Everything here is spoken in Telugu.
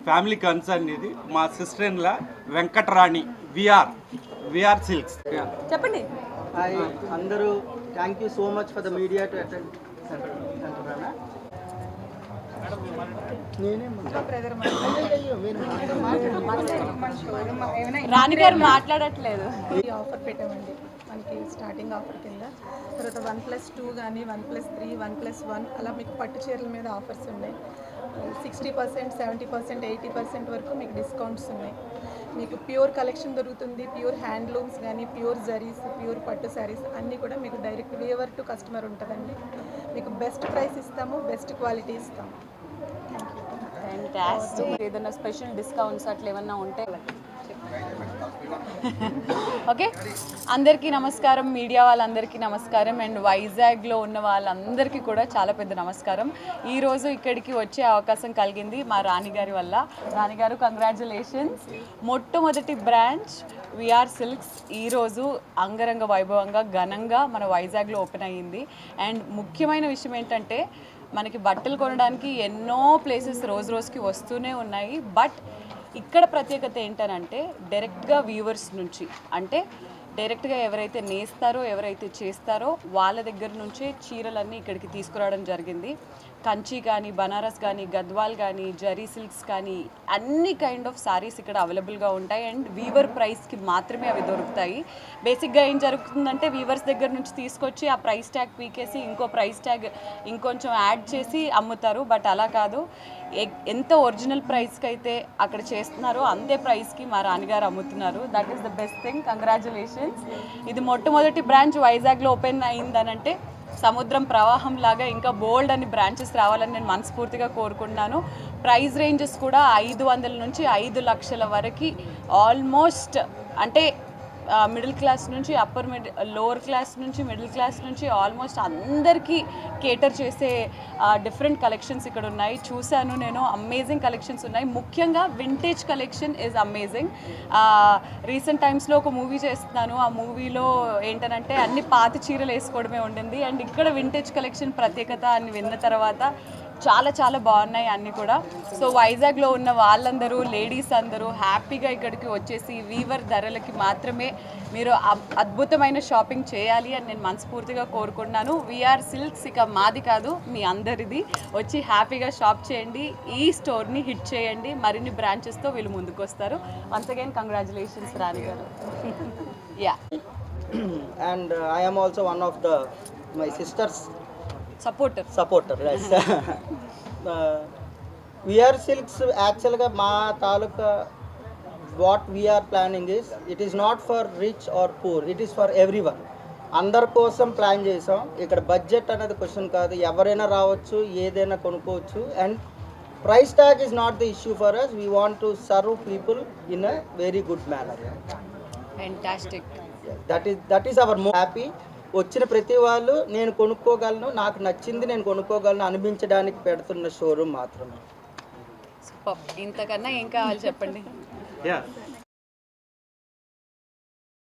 ఫ్యామిలీ కన్సర్న్ ఇది. మా sister in law Venkatarani VR Silks. చెప్పండి. హాయ్ అందరూ, thank you so much for the media to attend. Rani గారు మాట్లాడట్లేదు. ఆఫర్ పెట్టామండి మనకి స్టార్టింగ్ ఆఫర్ కింద. తర్వాత 1+2 కానీ 1+3 1+1 అలా మీకు పట్టు చీరల మీద ఆఫర్స్ ఉన్నాయి. 60%, 70%, 80% వరకు మీకు డిస్కౌంట్స్ ఉన్నాయి. మీకు ప్యూర్ కలెక్షన్ దొరుకుతుంది. ప్యూర్ హ్యాండ్లూమ్స్ కానీ, ప్యూర్ జరీస్, ప్యూర్ పట్టు శారీస్ అన్నీ కూడా మీకు డైరెక్ట్ వేవర్ టు కస్టమర్ ఉంటుందండి. మీకు బెస్ట్ ప్రైస్ ఇస్తాము, బెస్ట్ క్వాలిటీ ఇస్తాము. ఫ్యాంటాస్టిక్. ఏదైనా స్పెషల్ డిస్కౌంట్స్ అట్లా ఏమన్నా ఉంటే ఓకే. అందరికీ నమస్కారం, మీడియా వాళ్ళందరికీ నమస్కారం, అండ్ వైజాగ్లో ఉన్న వాళ్ళందరికీ కూడా చాలా పెద్ద నమస్కారం. ఈరోజు ఇక్కడికి వచ్చే అవకాశం కలిగింది మా రాణి గారి వల్ల. రాణి గారు, కంగ్రాచులేషన్స్. మొట్టమొదటి బ్రాంచ్ విఆర్ సిల్క్స్ ఈరోజు అంగరంగ వైభవంగా ఘనంగా మన వైజాగ్లో ఓపెన్ అయ్యింది. అండ్ ముఖ్యమైన విషయం ఏంటంటే మనకి బట్టలు కొనడానికి ఎన్నో ప్లేసెస్ రోజు రోజుకి వస్తూనే ఉన్నాయి. బట్ ఇక్కడ ప్రత్యేకత ఏంటనంటే డైరెక్ట్గా వ్యూవర్స్ నుంచి, అంటే డైరెక్ట్గా ఎవరైతే నేస్తారో, ఎవరైతే చేస్తారో వాళ్ళ దగ్గర నుంచే చీరలన్నీ ఇక్కడికి తీసుకురావడం జరిగింది. కంచి కానీ, బనారస్ కానీ, గద్వాల్ కానీ, జరీ సిల్క్స్ కానీ అన్ని కైండ్ ఆఫ్ సారీస్ ఇక్కడ అవైలబుల్గా ఉంటాయి. అండ్ వీవర్ ప్రైస్కి మాత్రమే అవి దొరుకుతాయి. బేసిక్గా ఏం జరుగుతుందంటే వీవర్స్ దగ్గర నుంచి తీసుకొచ్చి ఆ ప్రైస్ ట్యాగ్ పీకేసి ఇంకో ప్రైస్ ట్యాగ్ ఇంకొంచెం యాడ్ చేసి అమ్ముతారు. బట్ అలా కాదు, ఎంత ఒరిజినల్ ప్రైస్కి అయితే అక్కడ చేస్తున్నారో అంతే ప్రైస్కి మా రాణిగారు అమ్ముతున్నారు. That is the best thing. Congratulations. ఇది మొట్టమొదటి బ్రాంచ్ వైజాగ్లో ఓపెన్ అయిందనంటే సముద్రం ప్రవాహం లాగా ఇంకా బోల్డ్ అని బ్రాంచెస్ రావాలని నేను మనస్ఫూర్తిగా కోరుకుంటున్నాను. ప్రైస్ రేంజెస్ కూడా 500 నుంచి 5 లక్షల వరకు ఆల్మోస్ట్, అంటే మిడిల్ క్లాస్ నుంచి లోవర్ క్లాస్ నుంచి మిడిల్ క్లాస్ నుంచి ఆల్మోస్ట్ అందరికీ కేటర్ చేసే డిఫరెంట్ కలెక్షన్స్ ఇక్కడ ఉన్నాయి. చూశాను నేను, అమేజింగ్ కలెక్షన్స్ ఉన్నాయి. ముఖ్యంగా vintage collection is amazing. Recent టైమ్స్లో ఒక మూవీ చేస్తున్నాను. ఆ మూవీలో ఏంటనంటే అన్ని పాత చీరలు వేసుకోవడమే ఉండింది. అండ్ ఇక్కడ వింటేజ్ కలెక్షన్ ప్రత్యేకత అని విన్న తర్వాత చాలా చాలా బాగున్నాయి అన్నీ కూడా. సో వైజాగ్లో ఉన్న వాళ్ళందరూ, లేడీస్ అందరూ హ్యాపీగా ఇక్కడికి వచ్చేసి వీవర్ ధరలకి మాత్రమే మీరు అద్భుతమైన షాపింగ్ చేయాలి అని నేను మనస్ఫూర్తిగా కోరుకుంటున్నాను. విఆర్ సిల్క్స్ ఇక మాది కాదు, మీ అందరిది. వచ్చి హ్యాపీగా షాప్ చేయండి, ఈ స్టోర్ని హిట్ చేయండి. మరిన్ని బ్రాంచెస్తో వీళ్ళు ముందుకు వస్తారు. వన్స్ అగైన్ కంగ్రాచులేషన్స్ రాణి గారు. Yeah. And I am also one of my sister's supporter. Yes. VR Silks actually మా తాలూకా what we are planning is, it is not for rich or poor, it is for everyone. అందరి కోసం ప్లాన్ చేసాం. ఇక్కడ బడ్జెట్ అనేది క్వశ్చన్ కాదు, ఎవరైనా రావచ్చు, ఏదైనా కొనుక్కోవచ్చు. And price tag is not the issue for us. We want to serve people in a very good manner. Fantastic. That is our most happy. వచ్చిన ప్రతి వాళ్ళు నేను కొనుక్కోగలను, నాకు నచ్చింది నేను కొనుక్కోగలను అనిపించడానికి పెడుతున్న షోరూమ్ మాత్రమే. ఇంతకన్నా ఏం కావాలి చెప్పండి.